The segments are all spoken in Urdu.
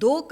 2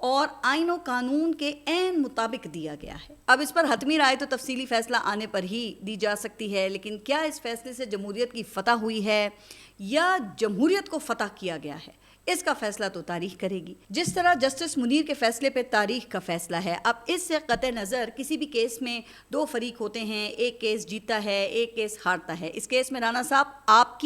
اور آئین و قانون کے عین مطابق دیا گیا ہے۔ اب اس پر حتمی رائے تو تفصیلی فیصلہ آنے پر ہی دی جا سکتی ہے، لیکن کیا اس فیصلے سے جمہوریت کی فتح ہوئی ہے یا جمہوریت کو فتح کیا گیا ہے، اس کا فیصلہ تو تاریخ کرے گی۔ جس طرح جسٹس منیر کے فیصلے پہ تاریخ کا فیصلہ ہے، اب اس سے قطع نظر کسی بھی کیس میں دو فریق ہوتے ہیں، ایک کیس جیتا ہے، ایک کیس ہارتا ہے۔ اس کیس میں رانا صاحب آپ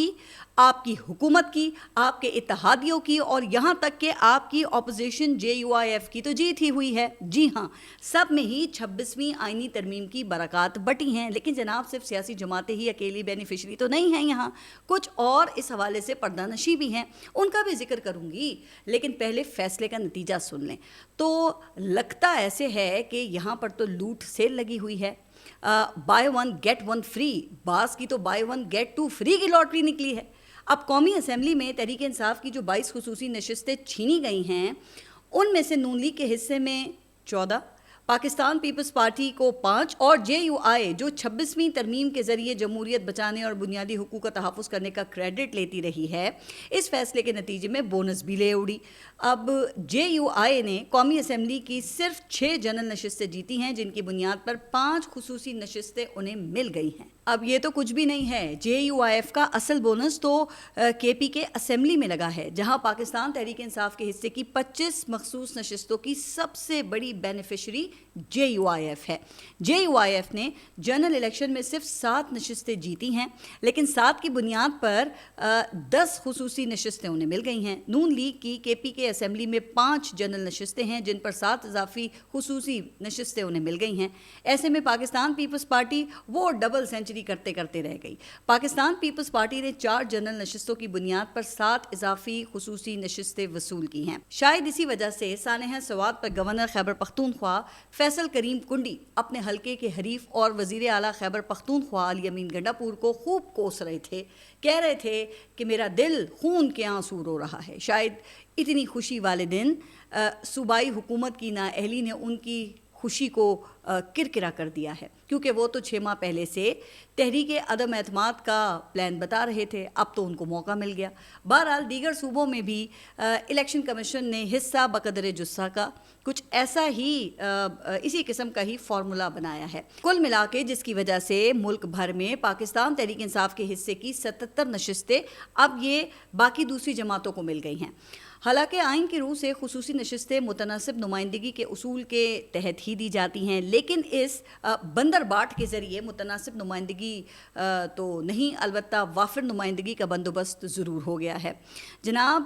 کی حکومت کی، آپ کے اتحادیوں کی، اور یہاں تک کہ آپ کی اپوزیشن JUIF کی تو جیت ہی ہوئی ہے۔ جی ہاں، سب میں ہی 26ویں آئینی ترمیم کی برکات بٹی ہیں، لیکن جناب صرف سیاسی جماعتیں ہی اکیلی بینیفیشری تو نہیں ہیں، یہاں کچھ اور اس حوالے سے پردہ نشی بھی ہیں، ان کا بھی ذکر کروں گی، لیکن پہلے فیصلے کا نتیجہ سن لیں۔ تو لگتا ایسے ہے کہ یہاں پر تو لوٹ سیل لگی ہوئی ہے، buy one get one free, بعض کی تو buy one get two free کی لاٹری نکلی ہے۔ اب قومی اسمبلی میں تحریک انصاف کی جو 22 خصوصی نشستیں چھینی گئی ہیں، ان میں سے نون لیگ کے حصے میں 14، پاکستان پیپلز پارٹی کو 5 اور JUI جو 26ویں ترمیم کے ذریعے جمہوریت بچانے اور بنیادی حقوق کا تحفظ کرنے کا کریڈٹ لیتی رہی ہے، اس فیصلے کے نتیجے میں بونس بھی لے اڑی۔ اب JUI نے قومی اسمبلی کی صرف 6 جنرل نشستیں جیتی ہیں، جن کی بنیاد پر 5 خصوصی نشستیں انہیں مل گئی ہیں۔ اب یہ تو کچھ بھی نہیں ہے، JUIF کا اصل بونس تو KP کے اسمبلی میں لگا ہے، جہاں پاکستان تحریک انصاف کے حصے کی 25 مخصوص نشستوں کی سب سے بڑی بینیفیشری JUIF ہے۔ JUIF نے جنرل الیکشن میں صرف 7 نشستیں جیتی ہیں، لیکن 7 کی بنیاد پر 10 خصوصی نشستیں انہیں مل گئی ہیں۔ نون لیگ کی KP کے اسمبلی میں 5 جنرل نشستیں ہیں، جن پر 7 اضافی خصوصی نشستیں انہیں مل گئی ہیں۔ ایسے میں پاکستان پیپلز پارٹی وہ ڈبل سینچری کرتے رہ گئی۔ پاکستان پیپلز پارٹی نے 4 جنرل نشستوں کی بنیاد پر 7 اضافی خصوصی نشستیں وصول کی ہیں۔ شاید اسی وجہ سے سانحہ سوات پر گورنر خیبر پختونخوا فیصل کریم کنڈی اپنے حلقے کے حریف اور وزیر اعلیٰ خیبر پختونخوا علی امین گنڈاپور کو خوب کوس رہے تھے، کہہ رہے تھے کہ میرا دل خون کے آنسو رو رہا ہے۔ شاید اتنی خوشی والے دن صوبائی حکومت کی نااہلی نے ان کی خوشی کو کرکرا کر دیا ہے، کیونکہ وہ تو 6 ماہ پہلے سے تحریک عدم اعتماد کا پلان بتا رہے تھے، اب تو ان کو موقع مل گیا۔ بہرحال دیگر صوبوں میں بھی الیکشن کمیشن نے حصہ بقدر جثہ کا کچھ ایسا ہی اسی قسم کا ہی فارمولا بنایا ہے، کل ملا کے جس کی وجہ سے ملک بھر میں پاکستان تحریک انصاف کے حصے کی 77 نشستیں اب یہ باقی دوسری جماعتوں کو مل گئی ہیں۔ حالانکہ آئین کی روح سے خصوصی نشستیں متناسب نمائندگی کے اصول کے تحت ہی دی جاتی ہیں، لیکن اس بندر باٹ کے ذریعے متناسب نمائندگی تو نہیں، البتہ وافر نمائندگی کا بندوبست ضرور ہو گیا ہے۔ جناب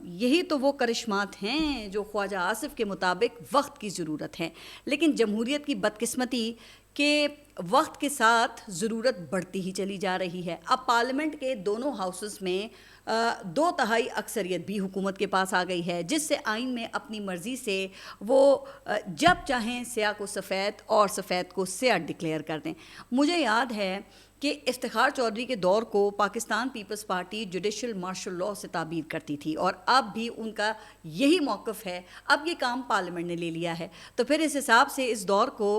یہی تو وہ کرشمات ہیں جو خواجہ آصف کے مطابق وقت کی ضرورت ہے، لیکن جمہوریت کی بدقسمتی کہ وقت کے ساتھ ضرورت بڑھتی ہی چلی جا رہی ہے۔ اب پارلیمنٹ کے دونوں ہاؤسز میں 2/3 اکثریت بھی حکومت کے پاس آ گئی ہے، جس سے آئین میں اپنی مرضی سے وہ جب چاہیں سیاہ کو سفید اور سفید کو سیاہ ڈکلیئر کر دیں۔ مجھے یاد ہے کہ افتخار چودھری کے دور کو Pakistan Peoples Party judicial martial law سے تعبیر کرتی تھی، اور اب بھی ان کا یہی موقف ہے۔ اب یہ کام پارلیمنٹ نے لے لیا ہے، تو پھر اس حساب سے اس دور کو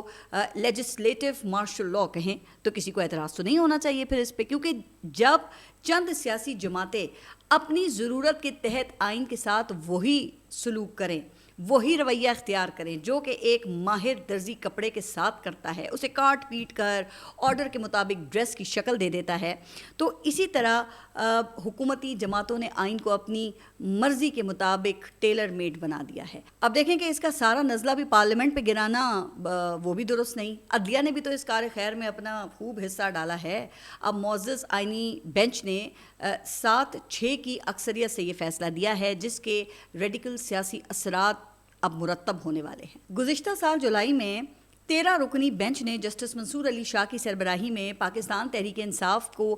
لیجسلیٹو مارشل لاء کہیں تو کسی کو اعتراض تو نہیں ہونا چاہیے پھر اس پہ، کیونکہ جب چند سیاسی جماعتیں اپنی ضرورت کے تحت آئین کے ساتھ وہی سلوک کریں، وہی رویہ اختیار کریں جو کہ ایک ماہر درزی کپڑے کے ساتھ کرتا ہے، اسے کاٹ پیٹ کر آرڈر کے مطابق ڈریس کی شکل دے دیتا ہے، تو اسی طرح حکومتی جماعتوں نے آئین کو اپنی مرضی کے مطابق ٹیلر میڈ بنا دیا ہے۔ اب دیکھیں کہ اس کا سارا نزلہ بھی پارلیمنٹ پہ گرانا وہ بھی درست نہیں۔ عدلیہ نے بھی تو اس کار خیر میں اپنا خوب حصہ ڈالا ہے۔ اب معزز آئینی بینچ نے 7-6 کی اکثریت سے یہ فیصلہ دیا ہے، جس کے ریڈیکل سیاسی اثرات اب مرتب ہونے والے ہیں۔ گزشتہ سال جولائی میں 13 رکنی بینچ نے جسٹس منصور علی شاہ کی سربراہی میں پاکستان تحریک انصاف کو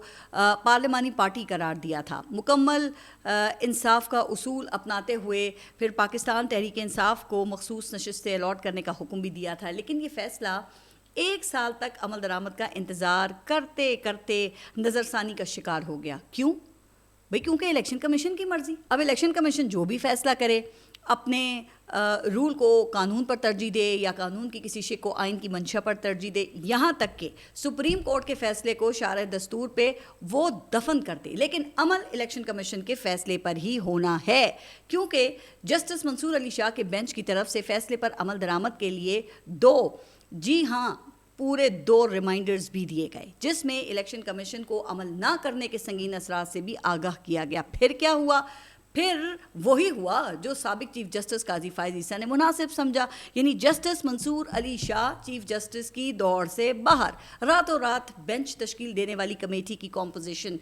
پارلیمانی پارٹی قرار دیا تھا۔ مکمل انصاف کا اصول اپناتے ہوئے پھر پاکستان تحریک انصاف کو مخصوص نشستیں الاٹ کرنے کا حکم بھی دیا تھا، لیکن یہ فیصلہ 1 سال تک عمل درآمد کا انتظار کرتے کرتے نظر ثانی کا شکار ہو گیا۔ کیوں؟ بھئی کیونکہ الیکشن کمیشن کی مرضی۔ اب الیکشن کمیشن جو بھی فیصلہ کرے اپنے رول کو قانون پر ترجیح دے یا قانون کی کسی شق کو آئین کی منشا پر ترجیح دے، یہاں تک کہ سپریم کورٹ کے فیصلے کو شارع دستور پہ وہ دفن کر دے، لیکن عمل الیکشن کمیشن کے فیصلے پر ہی ہونا ہے، کیونکہ جسٹس منصور علی شاہ کے بینچ کی طرف سے فیصلے پر عمل درآمد کے لیے پورے 2 ریمائنڈرز بھی دیے گئے، جس میں الیکشن کمیشن کو عمل نہ کرنے کے سنگین اثرات سے بھی آگاہ کیا گیا۔ پھر کیا ہوا؟ پھر وہی ہوا جو سابق چیف جسٹس قاضی فائز عیسیٰ نے مناسب سمجھا، یعنی جسٹس منصور علی شاہ چیف جسٹس کی دوڑ سے باہر، راتوں رات بینچ تشکیل دینے والی کمیٹی کی کمپوزیشن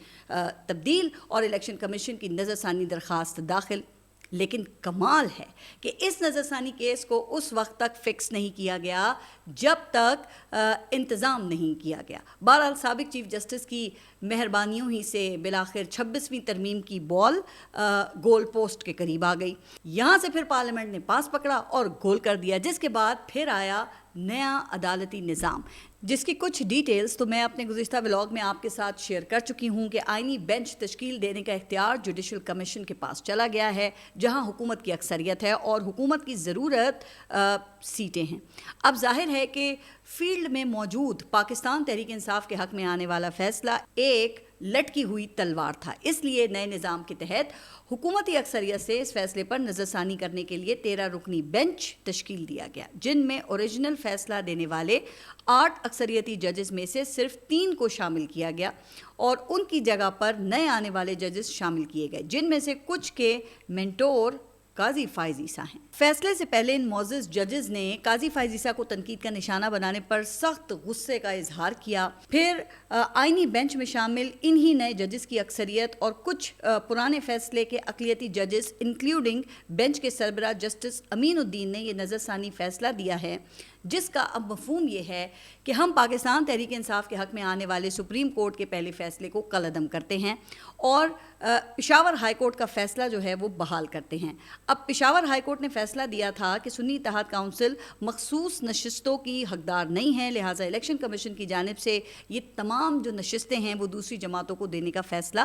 تبدیل اور الیکشن کمیشن کی نظر ثانی درخواست داخل۔ لیکن کمال ہے کہ اس نظر ثانی کیس کو اس وقت تک فکس نہیں کیا گیا جب تک انتظام نہیں کیا گیا۔ بہرحال سابق چیف جسٹس کی مہربانیوں ہی سے بالآخر 26ویں ترمیم کی بال گول پوسٹ کے قریب آ گئی، یہاں سے پھر پارلیمنٹ نے پاس پکڑا اور گول کر دیا، جس کے بعد پھر آیا نیا عدالتی نظام، جس کی کچھ ڈیٹیلز تو میں اپنے گزشتہ ولاگ میں آپ کے ساتھ شیئر کر چکی ہوں کہ آئینی بینچ تشکیل دینے کا اختیار جوڈیشل کمیشن کے پاس چلا گیا ہے، جہاں حکومت کی اکثریت ہے اور حکومت کی ضرورت سیٹیں ہیں۔ اب ظاہر ہے کہ فیلڈ میں موجود پاکستان تحریک انصاف کے حق میں آنے والا فیصلہ ایک لٹکی ہوئی تلوار تھا، اس لیے نئے نظام کے تحت حکومتی اکثریت سے اس فیصلے پر نظر ثانی کرنے کے لیے 13 رکنی بینچ تشکیل دیا گیا، جن میں اوریجنل فیصلہ دینے والے 8 اکثریتی ججز میں سے صرف 3 کو شامل کیا گیا اور ان کی جگہ پر نئے آنے والے ججز شامل کیے گئے، جن میں سے کچھ کے مینٹور قاضی فائز عیسیٰ ہیں۔ فیصلے سے پہلے ان معزز ججز نے قاضی فائز عیسیٰ کو تنقید کا نشانہ بنانے پر سخت غصے کا اظہار کیا۔ پھر آئینی بینچ میں شامل انہی نئے ججز کی اکثریت اور کچھ پرانے فیصلے کے اقلیتی ججز انکلوڈنگ بینچ کے سربراہ جسٹس امین الدین نے یہ نظر ثانی فیصلہ دیا ہے، جس کا اب مفہوم یہ ہے کہ ہم پاکستان تحریک انصاف کے حق میں آنے والے سپریم کورٹ کے پہلے فیصلے کو کالعدم کرتے ہیں اور پشاور ہائی کورٹ کا فیصلہ جو ہے وہ بحال کرتے ہیں۔ اب پشاور ہائی کورٹ نے فیصلہ دیا تھا کہ سنی اتحاد کونسل مخصوص نشستوں کی حقدار نہیں ہے، لہٰذا الیکشن کمیشن کی جانب سے یہ تمام جو نشستیں ہیں وہ دوسری جماعتوں کو دینے کا فیصلہ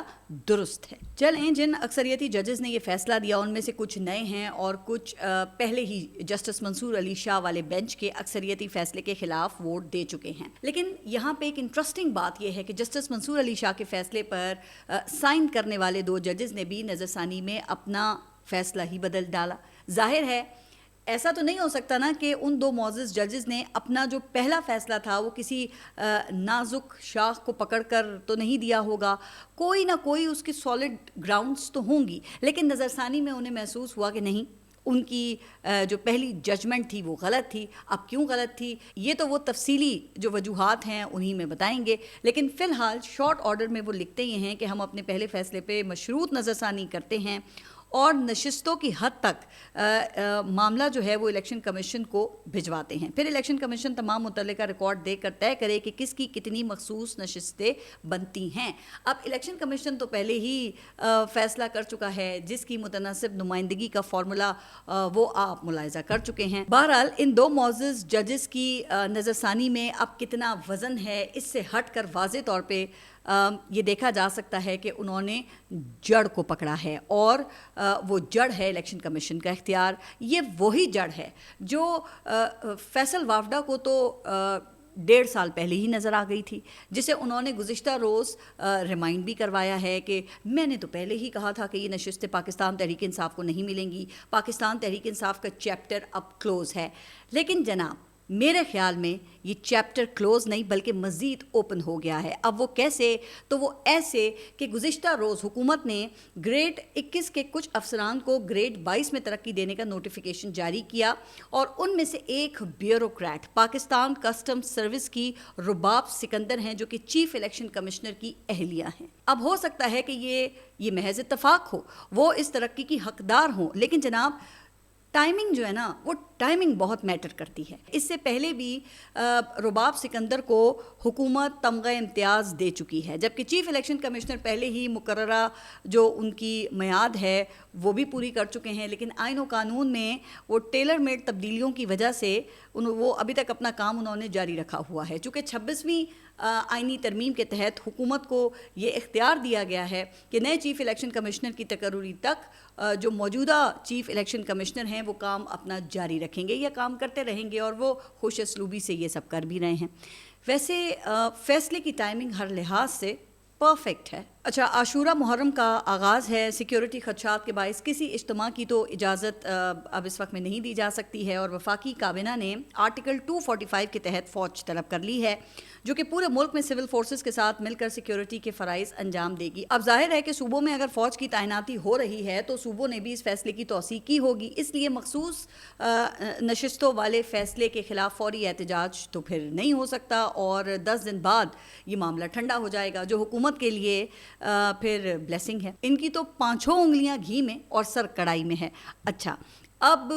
درست ہے۔ چلیں، جن اکثریتی ججز نے یہ فیصلہ دیا ان میں سے کچھ نئے ہیں اور کچھ پہلے ہی جسٹس منصور علی شاہ والے بینچ کے اکثریتی فیصلے کے خلاف ووٹ دے چکے ہیں۔ لیکن یہاں پہ ایک انٹرسٹنگ بات یہ ہے کہ جسٹس منصور علی شاہ کے فیصلے پر سائن کرنے والے 2 ججز نے بھی نظر ثانی میں اپنا فیصلہ ہی بدل ڈالا۔ ظاہر ہے ایسا تو نہیں ہو سکتا نا کہ ان 2 معزز ججز نے اپنا جو پہلا فیصلہ تھا وہ کسی نازک شاخ کو پکڑ کر تو نہیں دیا ہوگا، کوئی نہ کوئی اس کی سالڈ گراؤنڈز تو ہوں گی، لیکن نظر ثانی میں انہیں محسوس ہوا کہ نہیں، ان کی جو پہلی ججمنٹ تھی وہ غلط تھی۔ اب کیوں غلط تھی یہ تو وہ تفصیلی جو وجوہات ہیں انہی میں بتائیں گے، لیکن فی الحال شارٹ آرڈر میں وہ لکھتے یہ ہیں کہ ہم اپنے پہلے فیصلے پہ مشروط نظر ثانی کرتے ہیں اور نشستوں کی حد تک معاملہ جو ہے وہ الیکشن کمیشن کو بھجواتے ہیں۔ پھر الیکشن کمیشن تمام متعلقہ ریکارڈ دیکھ کر طے کرے کہ کس کی کتنی مخصوص نشستیں بنتی ہیں۔ اب الیکشن کمیشن تو پہلے ہی فیصلہ کر چکا ہے، جس کی متناسب نمائندگی کا فارمولا وہ آپ ملاحظہ کر چکے ہیں۔ بہرحال ان 2 معزز ججز کی نظر ثانی میں اب کتنا وزن ہے، اس سے ہٹ کر واضح طور پہ یہ دیکھا جا سکتا ہے کہ انہوں نے جڑ کو پکڑا ہے، اور وہ جڑ ہے الیکشن کمیشن کا اختیار۔ یہ وہی جڑ ہے جو فیصل وافدہ کو تو 1.5 سال پہلے ہی نظر آ گئی تھی، جسے انہوں نے گزشتہ روز ریمائنڈ بھی کروایا ہے کہ میں نے تو پہلے ہی کہا تھا کہ یہ نشستیں پاکستان تحریک انصاف کو نہیں ملیں گی، پاکستان تحریک انصاف کا چیپٹر اب کلوز ہے۔ لیکن جناب میرے خیال میں یہ چیپٹر کلوز نہیں بلکہ مزید اوپن ہو گیا ہے۔ اب وہ کیسے؟ تو وہ ایسے کہ گزشتہ روز حکومت نے گریڈ 21 کے کچھ افسران کو گریڈ 22 میں ترقی دینے کا نوٹیفیکیشن جاری کیا، اور ان میں سے ایک بیوروکریٹ پاکستان کسٹم سروس کی رباب سکندر ہیں، جو کہ چیف الیکشن کمشنر کی اہلیہ ہیں۔ اب ہو سکتا ہے کہ یہ محض اتفاق ہو، وہ اس ترقی کی حقدار ہوں، لیکن جناب ٹائمنگ جو ہے نا وہ ٹائمنگ بہت میٹر کرتی ہے. اس سے پہلے بھی رباب سکندر کو حکومت تمغہ امتیاز دے چکی ہے، جبکہ چیف الیکشن کمشنر پہلے ہی مقررہ جو ان کی میعاد ہے وہ بھی پوری کر چکے ہیں، لیکن آئین و قانون میں وہ ٹیلر میڈ تبدیلیوں کی وجہ سے وہ ابھی تک اپنا کام انہوں نے جاری رکھا ہوا ہے. چونکہ 26ویں آئینی ترمیم کے تحت حکومت کو یہ اختیار دیا گیا ہے کہ نئے چیف الیکشن کمشنر کی تقرری تک جو موجودہ چیف الیکشن کمشنر ہیں وہ کام اپنا جاری رکھیں گے یا کام کرتے رہیں گے، اور وہ خوش اسلوبی سے یہ سب کر بھی رہے ہیں. ویسے فیصلے کی ٹائمنگ ہر لحاظ سے پرفیکٹ ہے. اچھا، عاشورہ محرم کا آغاز ہے. سیکیورٹی خدشات کے باعث کسی اجتماع کی تو اجازت اب اس وقت میں نہیں دی جا سکتی ہے، اور وفاقی کابینہ نے آرٹیکل 245 کے تحت فوج طلب کر لی ہے، جو کہ پورے ملک میں سول فورسز کے ساتھ مل کر سیکیورٹی کے فرائض انجام دے گی. اب ظاہر ہے کہ صوبوں میں اگر فوج کی تعیناتی ہو رہی ہے تو صوبوں نے بھی اس فیصلے کی توثیق کی ہوگی. اس لیے مخصوص نشستوں والے فیصلے کے خلاف فوری احتجاج تو پھر نہیں ہو سکتا، اور 10 دن بعد یہ معاملہ ٹھنڈا ہو جائے گا، جو حکومت کے لیے پھر بلیسنگ ہے. ان کی تو 5 انگلیاں گھی میں اور سر کڑائی میں ہے. اچھا، اب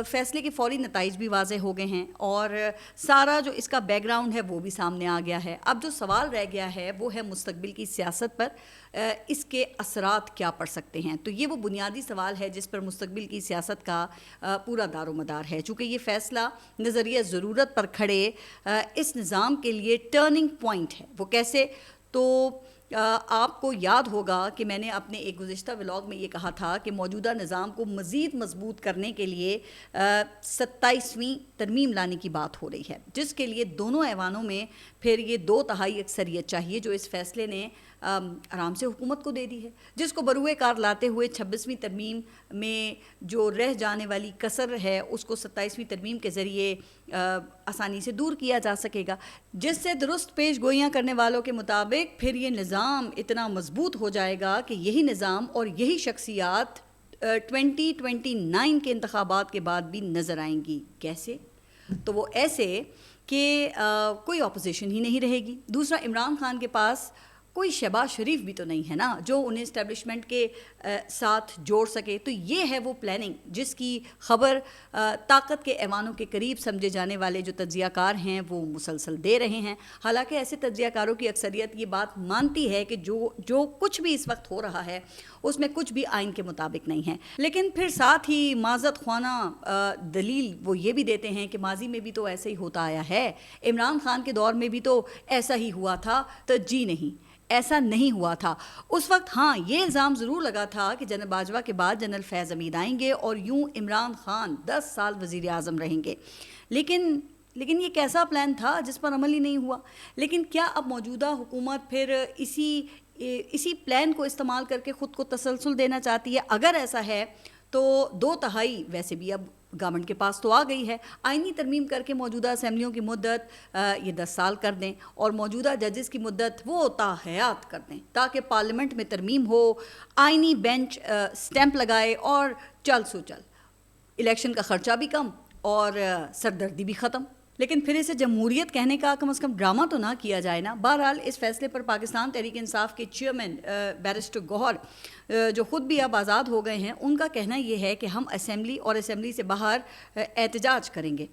فیصلے کے فوری نتائج بھی واضح ہو گئے ہیں، اور سارا جو اس کا بیک گراؤنڈ ہے وہ بھی سامنے آ گیا ہے. اب جو سوال رہ گیا ہے وہ ہے مستقبل کی سیاست پر اس کے اثرات کیا پڑ سکتے ہیں. تو یہ وہ بنیادی سوال ہے جس پر مستقبل کی سیاست کا پورا دار و مدار ہے. چونکہ یہ فیصلہ نظریہ ضرورت پر کھڑے اس نظام کے لیے ٹرننگ پوائنٹ ہے. وہ کیسے؟ تو آپ کو یاد ہوگا کہ میں نے اپنے ایک گزشتہ ولاگ میں یہ کہا تھا کہ موجودہ نظام کو مزید مضبوط کرنے کے لیے 27ویں ترمیم لانے کی بات ہو رہی ہے، جس کے لیے دونوں ایوانوں میں پھر یہ 2/3 اکثریت چاہیے، جو اس فیصلے نے آرام سے حکومت کو دے دی ہے، جس کو بروئے کار لاتے ہوئے 26ویں ترمیم میں جو رہ جانے والی کسر ہے اس کو 27ویں ترمیم کے ذریعے آسانی سے دور کیا جا سکے گا، جس سے درست پیش گوئیاں کرنے والوں کے مطابق پھر یہ نظام اتنا مضبوط ہو جائے گا کہ یہی نظام اور یہی شخصیات 2029 کے انتخابات کے بعد بھی نظر آئیں گی. کیسے؟ تو وہ ایسے کہ کوئی اپوزیشن ہی نہیں رہے گی. دوسرا، عمران خان کے پاس کوئی شہباز شریف بھی تو نہیں ہے نا جو انہیں اسٹیبلشمنٹ کے ساتھ جوڑ سکے. تو یہ ہے وہ پلاننگ جس کی خبر طاقت کے ایوانوں کے قریب سمجھے جانے والے جو تجزیہ کار ہیں وہ مسلسل دے رہے ہیں. حالانکہ ایسے تجزیہ کاروں کی اکثریت یہ بات مانتی ہے کہ جو کچھ بھی اس وقت ہو رہا ہے اس میں کچھ بھی آئین کے مطابق نہیں ہے، لیکن پھر ساتھ ہی معذرت خوانا دلیل وہ یہ بھی دیتے ہیں کہ ماضی میں بھی تو ایسا ہی ہوتا آیا ہے، عمران خان کے دور میں بھی تو ایسا ہی ہوا تھا. تو جی نہیں، ایسا نہیں ہوا تھا. اس وقت ہاں یہ الزام ضرور لگا تھا کہ جنرل باجوہ کے بعد جنرل فیض حمید آئیں گے اور یوں عمران خان 10 سال وزیر اعظم رہیں گے، لیکن یہ کیسا پلان تھا جس پر عمل ہی نہیں ہوا. لیکن کیا اب موجودہ حکومت پھر اسی پلان کو استعمال کر کے خود کو تسلسل دینا چاہتی ہے؟ اگر ایسا ہے تو 2/3 ویسے بھی اب گورنمنٹ کے پاس تو آ گئی ہے. آئینی ترمیم کر کے موجودہ اسمبلیوں کی مدت یہ 10 سال کر دیں، اور موجودہ ججز کی مدت وہ تا حیات کر دیں، تاکہ پارلیمنٹ میں ترمیم ہو، آئینی بینچ سٹیمپ لگائے اور چل سو چل، الیکشن کا خرچہ بھی کم اور سردردی بھی ختم. لیکن پھر اسے جمہوریت کہنے کا کم از کم ڈرامہ تو نہ کیا جائے نا. بہرحال اس فیصلے پر پاکستان تحریک انصاف کے چیئرمین بیرسٹر گوہر جو خود بھی اب آزاد ہو گئے ہیں، ان کا کہنا یہ ہے کہ ہم اسمبلی اور اسمبلی سے باہر احتجاج کریں گے.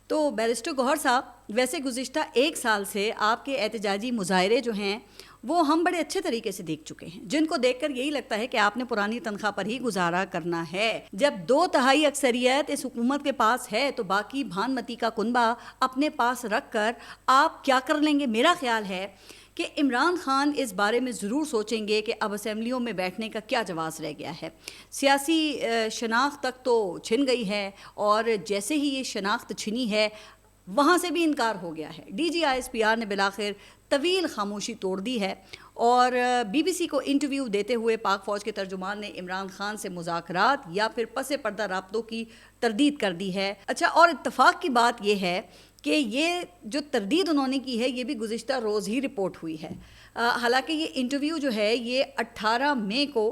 تو بیرسٹر گوہر صاحب، ویسے گزشتہ 1 سال سے آپ کے احتجاجی مظاہرے جو ہیں وہ ہم بڑے اچھے طریقے سے دیکھ چکے ہیں، جن کو دیکھ کر یہی لگتا ہے کہ آپ نے پرانی تنخواہ پر ہی گزارا کرنا ہے. جب 2/3 اکثریت اس حکومت کے پاس ہے تو باقی بھانمتی کا کنبہ اپنے پاس رکھ کر آپ کیا کر لیں گے؟ میرا خیال ہے کہ عمران خان اس بارے میں ضرور سوچیں گے کہ اب اسمبلیوں میں بیٹھنے کا کیا جواز رہ گیا ہے. سیاسی شناخت تک تو چھن گئی ہے، اور جیسے ہی یہ شناخت چھنی ہے وہاں سے بھی انکار ہو گیا ہے. DGISPR نے بالآخر طویل خاموشی توڑ دی ہے، اور BBC کو انٹرویو دیتے ہوئے پاک فوج کے ترجمان نے عمران خان سے مذاکرات یا پھر پس پردہ رابطوں کی تردید کر دی ہے. اچھا، اور اتفاق کی بات یہ ہے کہ یہ جو تردید انہوں نے کی ہے یہ بھی گزشتہ روز ہی رپورٹ ہوئی ہے. حالانکہ یہ انٹرویو جو ہے یہ 18 مئی کو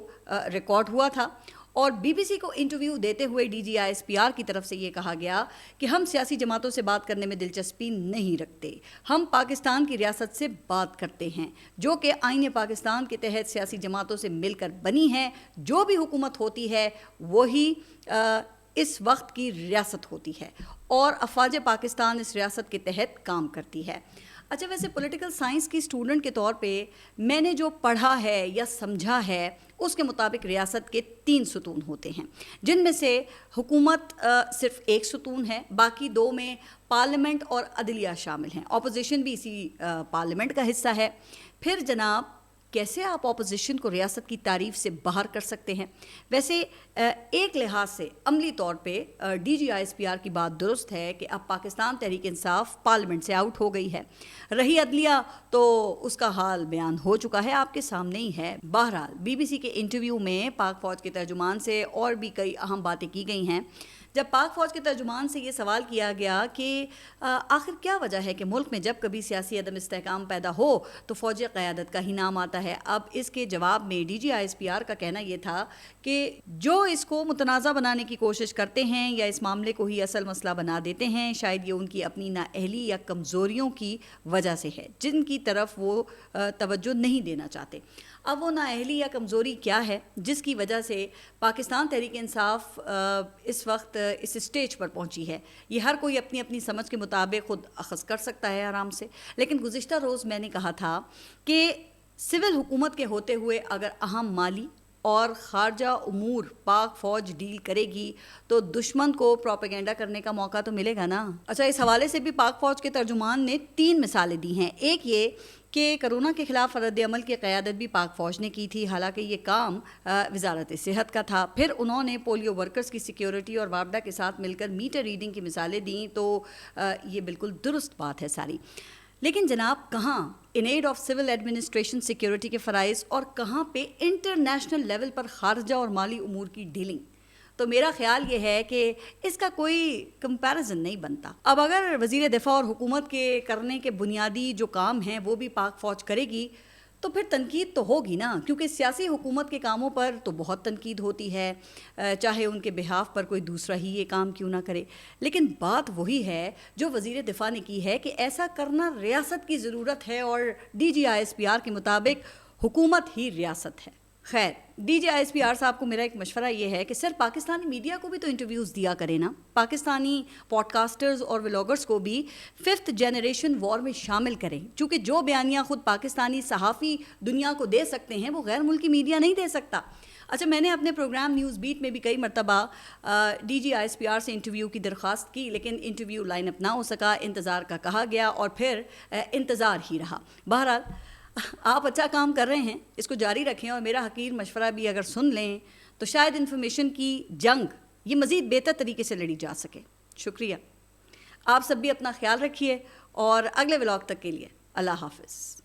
ریکارڈ ہوا تھا، اور BBC کو انٹرویو دیتے ہوئے DGISPR کی طرف سے یہ کہا گیا کہ ہم سیاسی جماعتوں سے بات کرنے میں دلچسپی نہیں رکھتے، ہم پاکستان کی ریاست سے بات کرتے ہیں جو کہ آئین پاکستان کے تحت سیاسی جماعتوں سے مل کر بنی ہے. جو بھی حکومت ہوتی ہے وہی اس وقت کی ریاست ہوتی ہے اور افواج پاکستان اس ریاست کے تحت کام کرتی ہے. اچھا ویسے پولیٹیکل سائنس کی اسٹوڈنٹ کے طور پہ میں نے جو پڑھا ہے یا سمجھا ہے اس کے مطابق ریاست کے 3 ستون ہوتے ہیں، جن میں سے حکومت صرف ایک ستون ہے، باقی 2 میں پارلیمنٹ اور عدلیہ شامل ہیں. اپوزیشن بھی اسی پارلیمنٹ کا حصہ ہے. پھر جناب کیسے آپ اپوزیشن کو ریاست کی تعریف سے باہر کر سکتے ہیں؟ ویسے ایک لحاظ سے عملی طور پہ D G I S P R کی بات درست ہے کہ اب پاکستان تحریک انصاف پارلیمنٹ سے آؤٹ ہو گئی ہے. رہی عدلیہ تو اس کا حال بیان ہو چکا ہے، آپ کے سامنے ہی ہے. بہرحال بی بی سی کے انٹرویو میں پاک فوج کے ترجمان سے اور بھی کئی اہم باتیں کی گئی ہیں. جب پاک فوج کے ترجمان سے یہ سوال کیا گیا کہ آخر کیا وجہ ہے کہ ملک میں جب کبھی سیاسی عدم استحکام پیدا ہو تو فوجی قیادت کا ہی نام آتا ہے، اب اس کے جواب میں D G I S P R کا کہنا یہ تھا کہ جو اس کو متنازع بنانے کی کوشش کرتے ہیں یا اس معاملے کو ہی اصل مسئلہ بنا دیتے ہیں، شاید یہ ان کی اپنی نااہلی یا کمزوریوں کی وجہ سے ہے جن کی طرف وہ توجہ نہیں دینا چاہتے. اب وہ نااہلی یا کمزوری کیا ہے جس کی وجہ سے پاکستان تحریک انصاف اس وقت اس اسٹیج پر پہنچی ہے، یہ ہر کوئی اپنی اپنی سمجھ کے مطابق خود اخذ کر سکتا ہے آرام سے. لیکن گزشتہ روز میں نے کہا تھا کہ سول حکومت کے ہوتے ہوئے اگر اہم مالی اور خارجہ امور پاک فوج ڈیل کرے گی تو دشمن کو پروپیگنڈا کرنے کا موقع تو ملے گا نا. اچھا اس حوالے سے بھی پاک فوج کے ترجمان نے 3 مثالیں دی ہیں. ایک یہ کہ کرونا کے خلاف رد عمل کی قیادت بھی پاک فوج نے کی تھی، حالانکہ یہ کام وزارت صحت کا تھا. پھر انہوں نے پولیو ورکرز کی سیکیورٹی اور وابڈا کے ساتھ مل کر میٹر ریڈنگ کی مثالیں دیں، تو یہ بالکل درست بات ہے ساری. لیکن جناب کہاں in aid of civil administration security کے فرائض اور کہاں پہ انٹرنیشنل لیول پر خارجہ اور مالی امور کی ڈیلنگ؟ تو میرا خیال یہ ہے کہ اس کا کوئی کمپیریزن نہیں بنتا. اب اگر وزیر دفاع اور حکومت کے کرنے کے بنیادی جو کام ہیں وہ بھی پاک فوج کرے گی تو پھر تنقید تو ہوگی نا، کیونکہ سیاسی حکومت کے کاموں پر تو بہت تنقید ہوتی ہے، چاہے ان کے بہاف پر کوئی دوسرا ہی یہ کام کیوں نہ کرے. لیکن بات وہی ہے جو وزیر دفاع نے کی ہے کہ ایسا کرنا ریاست کی ضرورت ہے اور D G I S P R کے مطابق حکومت ہی ریاست ہے. خیر D G I S P R صاحب کو میرا ایک مشورہ یہ ہے کہ سر پاکستانی میڈیا کو بھی تو انٹرویوز دیا کرے نا، پاکستانی پوڈ کاسٹرز اور ولاگرز کو بھی 5th جنریشن وار میں شامل کریں، چونکہ جو بیانیہ خود پاکستانی صحافی دنیا کو دے سکتے ہیں وہ غیر ملکی میڈیا نہیں دے سکتا. اچھا میں نے اپنے پروگرام نیوز بیٹ میں بھی کئی مرتبہ D G I S P R سے انٹرویو کی درخواست کی، لیکن انٹرویو لائن اپ نہ ہو سکا، انتظار کا کہا گیا اور پھر انتظار ہی رہا. بہرحال آپ اچھا کام کر رہے ہیں، اس کو جاری رکھیں اور میرا حقیر مشورہ بھی اگر سن لیں تو شاید انفارمیشن کی جنگ یہ مزید بہتر طریقے سے لڑی جا سکے. شکریہ. آپ سب بھی اپنا خیال رکھیے اور اگلے ولاگ تک کے لیے اللہ حافظ.